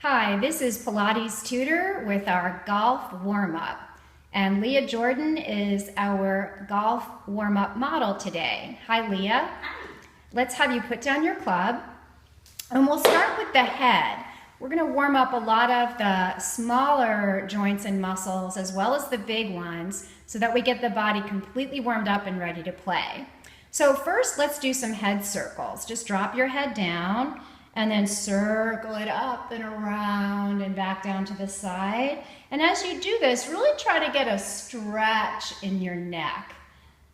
Hi, this is Pilates Tutor with our golf warm-up. And Leah Jordan is our golf warm-up model today. Hi, Leah. Hi. Let's have you put down your club. And we'll start with the head. We're going to warm up a lot of the smaller joints and muscles as well as the big ones so that we get the body completely warmed up and ready to play. So first, let's do some head circles. Just drop your head down and then circle it up and around and back down to the side. And as you do this, really try to get a stretch in your neck.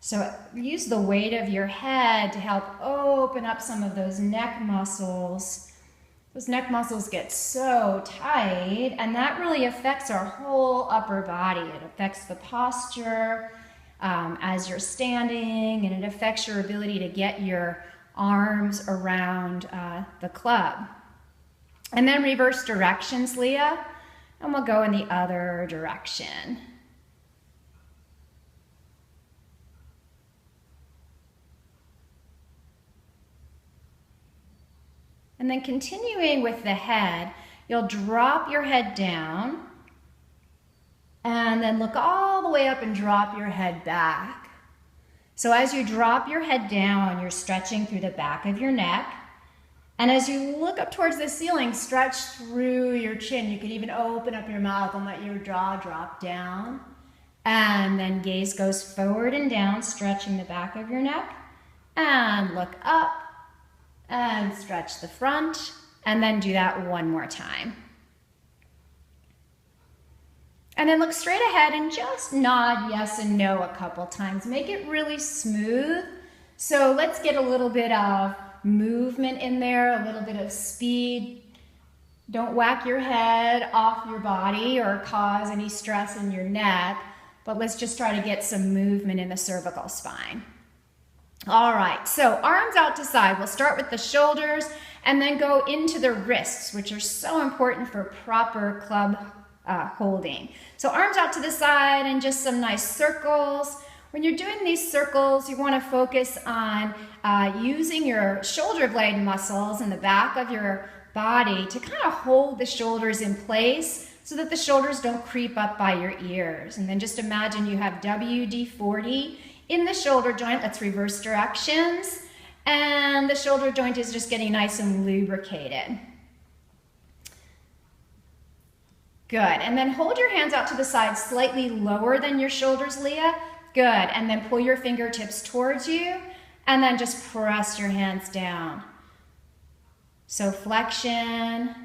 So use the weight of your head to help open up some of those neck muscles. Those neck muscles get so tight, and that really affects our whole upper body. It affects the posture as you're standing, and it affects your ability to get your arms around the club. And then reverse directions, Leah, and we'll go in the other direction. And then continuing with the head, you'll drop your head down and then look all the way up and drop your head back. So as you drop your head down, you're stretching through the back of your neck. And as you look up towards the ceiling, stretch through your chin. You could even open up your mouth and let your jaw drop down. And then gaze goes forward and down, stretching the back of your neck. And look up and stretch the front. And then do that one more time. And then look straight ahead and just nod yes and no a couple times. Make it really smooth. So let's get a little bit of movement in there, a little bit of speed. Don't whack your head off your body or cause any stress in your neck, but let's just try to get some movement in the cervical spine. All right, so arms out to side. We'll start with the shoulders and then go into the wrists, which are so important for proper club holding. So arms out to the side and just some nice circles. When you're doing these circles, you want to focus on using your shoulder blade muscles in the back of your body to kind of hold the shoulders in place so that the shoulders don't creep up by your ears. And then just imagine you have WD-40 in the shoulder joint. Let's reverse directions. And the shoulder joint is just getting nice and lubricated. Good, and then hold your hands out to the side slightly lower than your shoulders, Leah. Good, and then pull your fingertips towards you, and then just press your hands down. So flexion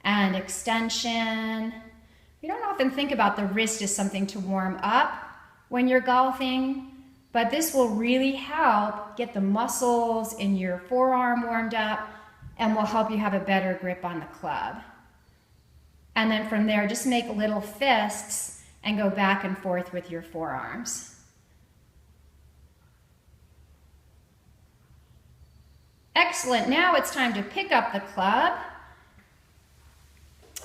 and extension. We don't often think about the wrist as something to warm up when you're golfing, but this will really help get the muscles in your forearm warmed up and will help you have a better grip on the club. And then from there, just make little fists and go back and forth with your forearms. Excellent. Now it's time to pick up the club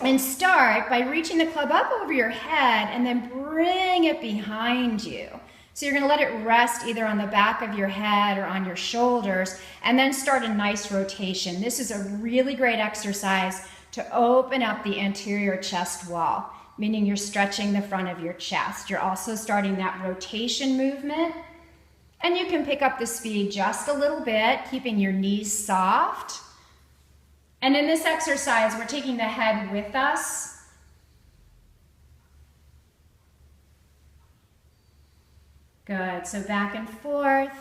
and start by reaching the club up over your head and then bring it behind you. So you're going to let it rest either on the back of your head or on your shoulders and then start a nice rotation. This is a really great exercise to open up the anterior chest wall, meaning you're stretching the front of your chest. You're also starting that rotation movement. And you can pick up the speed just a little bit, keeping your knees soft. And in this exercise, we're taking the head with us. Good, so back and forth.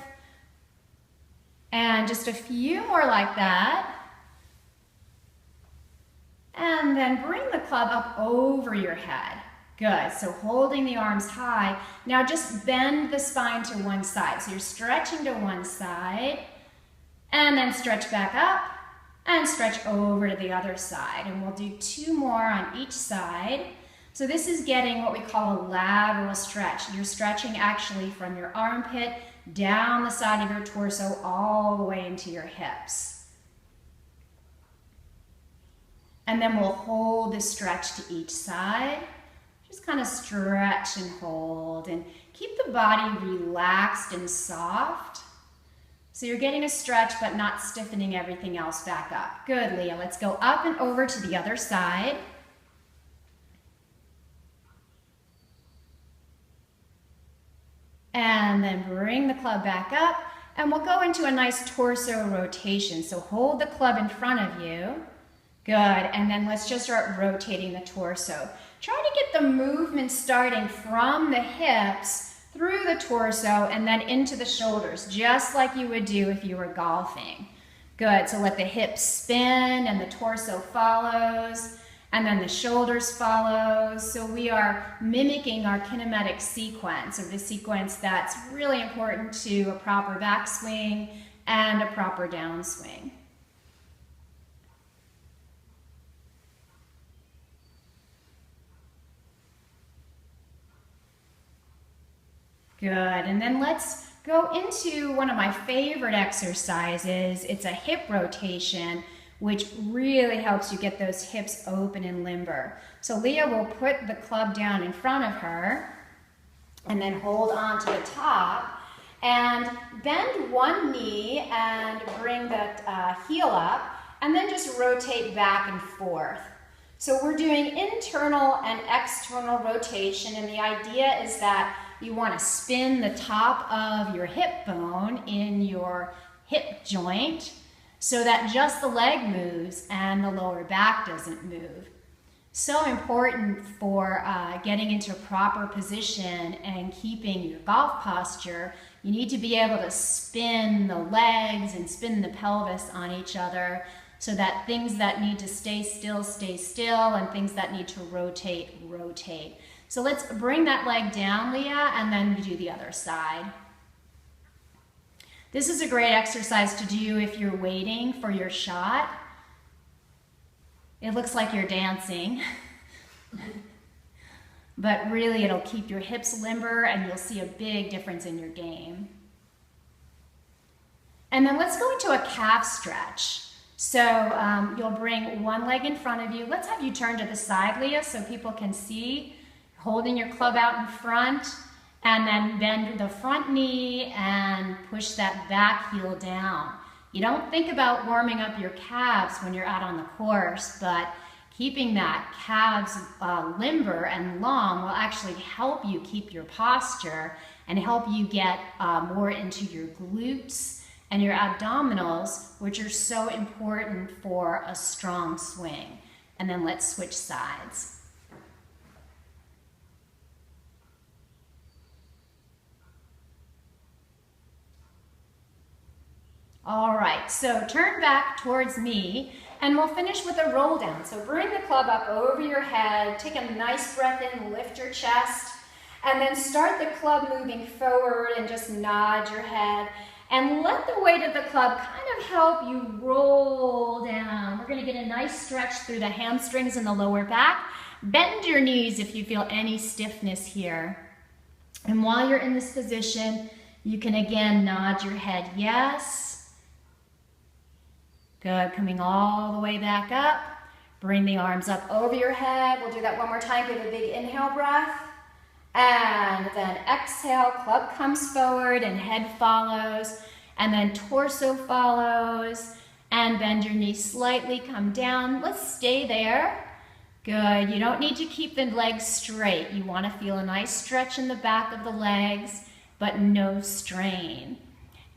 And just a few more like that. And then bring the club up over your head. Good, so holding the arms high. Now just bend the spine to one side. So you're stretching to one side, and then stretch back up, and stretch over to the other side. And we'll do two more on each side. So this is getting what we call a lateral stretch. You're stretching actually from your armpit down the side of your torso all the way into your hips. And then we'll hold the stretch to each side. Just kind of stretch and hold and keep the body relaxed and soft So you're getting a stretch, but not stiffening everything else back up. Good, Leah. Let's go up and over to the other side. And then bring the club back up, and we'll go into a nice torso rotation. So hold the club in front of you. Good, and then let's just start rotating the torso. Try to get the movement starting from the hips through the torso and then into the shoulders, just like you would do if you were golfing. Good, so let the hips spin and the torso follows, and then the shoulders follow. So we are mimicking our kinematic sequence, or the sequence that's really important to a proper backswing and a proper downswing. Good, and then let's go into one of my favorite exercises. It's a hip rotation, which really helps you get those hips open and limber. So Leah will put the club down in front of her and then hold on to the top and bend one knee and bring the heel up, and then just rotate back and forth. So we're doing internal and external rotation, and the idea is that you want to spin the top of your hip bone in your hip joint so that just the leg moves and the lower back doesn't move. So important for getting into proper position and keeping your golf posture. You need to be able to spin the legs and spin the pelvis on each other so that things that need to stay still, and things that need to rotate, rotate. So let's bring that leg down, Leah, and then we do the other side. This is a great exercise to do if you're waiting for your shot. It looks like you're dancing, but really it'll keep your hips limber and you'll see a big difference in your game. And then let's go into a calf stretch. So you'll bring one leg in front of you. Let's have you turn to the side, Leah, so people can see. Holding your club out in front, and then bend the front knee and push that back heel down. You don't think about warming up your calves when you're out on the course, but keeping that calves limber and long will actually help you keep your posture and help you get more into your glutes and your abdominals, which are so important for a strong swing. And then let's switch sides. All right, so turn back towards me and we'll finish with a roll down. So bring the club up over your head, take a nice breath in, lift your chest, and then start the club moving forward and just nod your head. And let the weight of the club kind of help you roll down. We're gonna get a nice stretch through the hamstrings and the lower back. Bend your knees if you feel any stiffness here. And while you're in this position, you can again nod your head yes. Good, coming all the way back up. Bring the arms up over your head. We'll do that one more time. Give a big inhale breath. And then exhale, club comes forward and head follows. And then torso follows. And bend your knees slightly, come down. Let's stay there. Good, you don't need to keep the legs straight. You want to feel a nice stretch in the back of the legs, but no strain.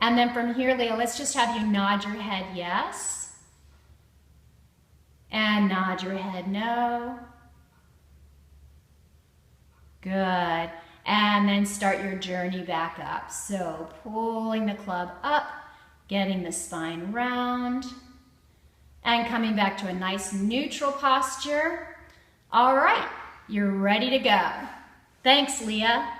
And then from here, Leah, let's just have you nod your head yes. And nod your head no. Good. And then start your journey back up. So pulling the club up, getting the spine round, and coming back to a nice neutral posture. All right, you're ready to go. Thanks, Leah.